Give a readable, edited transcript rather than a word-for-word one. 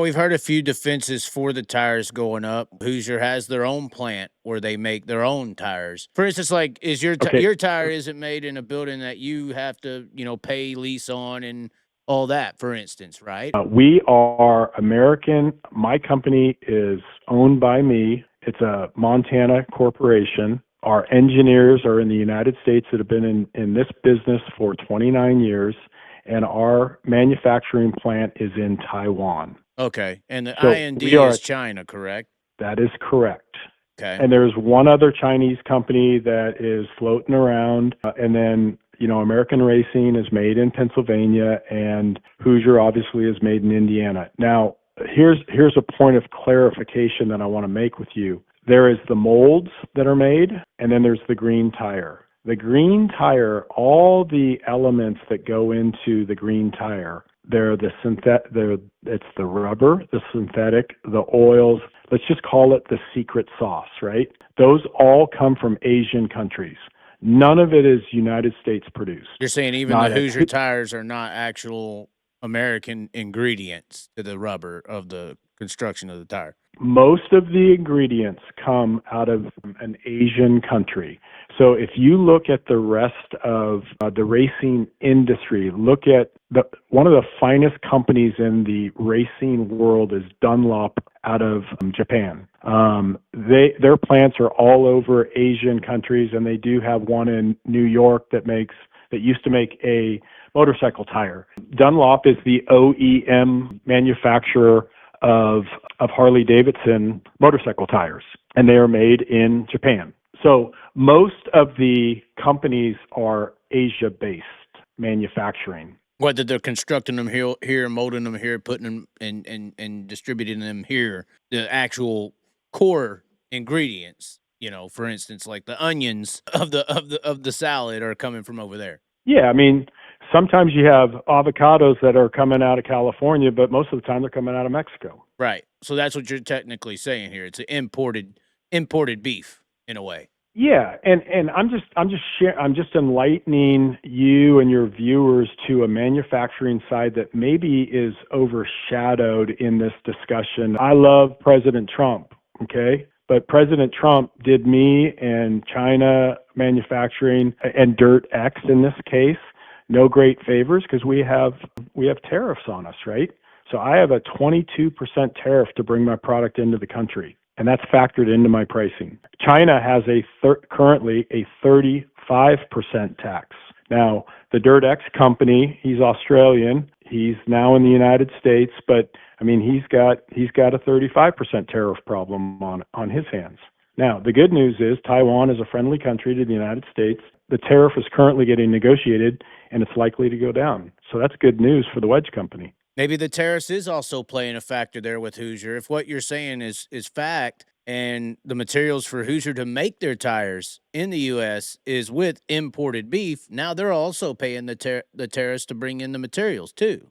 we've heard a few defenses for the tires going up. Hoosier has their own plant where they make their own tires. For instance, like, is Okay. your tire isn't made in a building that you have to, pay lease on and all that, for instance, right? We are American. My company is owned by me. It's a Montana corporation. Our engineers are in the United States that have been in this business for 29 years, and our manufacturing plant is in Taiwan. Okay. And the So IND we are, is China, correct? that is correct. Okay. And there's one other Chinese company that is floating around, and then American Racing is made in Pennsylvania, and Hoosier obviously is made in Indiana. Now, here's a point of clarification that I want to make with you. There is the molds that are made, and then there's the green tire. The green tire, all the elements that go into the green tire, they're the it's the rubber, the synthetic, the oils. Let's just call it the secret sauce, right? Those all come from Asian countries. None of it is United States produced. You're saying even the Hoosier tires are not actual American ingredients to the rubber of the construction of the tire? Most of the ingredients come out of an Asian country. So if you look at the rest of the racing industry, look at one of the finest companies in the racing world is Dunlop out of Japan. Their plants are all over Asian countries, and they do have one in New York that used to make a motorcycle tire. Dunlop is the OEM manufacturer of Harley Davidson motorcycle tires, and they are made in Japan. So most of the companies are Asia-based manufacturing. Whether they're constructing them here, molding them here, putting them and distributing them here, the actual core ingredients, for instance, like the onions of the salad are coming from over there. Yeah, I mean, sometimes you have avocados that are coming out of California, but most of the time they're coming out of Mexico. Right. So that's what you're technically saying here. It's an imported beef in a way. Yeah, and I'm just enlightening you and your viewers to a manufacturing side that maybe is overshadowed in this discussion. I love President Trump, okay? But President Trump did me and China manufacturing and Dirt X in this case no great favors because we have tariffs on us, right? So I have a 22% tariff to bring my product into the country, and that's factored into my pricing. China has currently a 35% tax. Now, the Dirt X company, he's Australian. He's now in the United States, but I mean, he's got a 35% tariff problem on his hands. Now, the good news is Taiwan is a friendly country to the United States. The tariff is currently getting negotiated, and it's likely to go down. So that's good news for the WEDG company. Maybe the tariffs is also playing a factor there with Hoosier. If what you're saying is fact, and the materials for Hoosier to make their tires in the U.S. is with imported beef, now they're also paying the tariffs to bring in the materials too.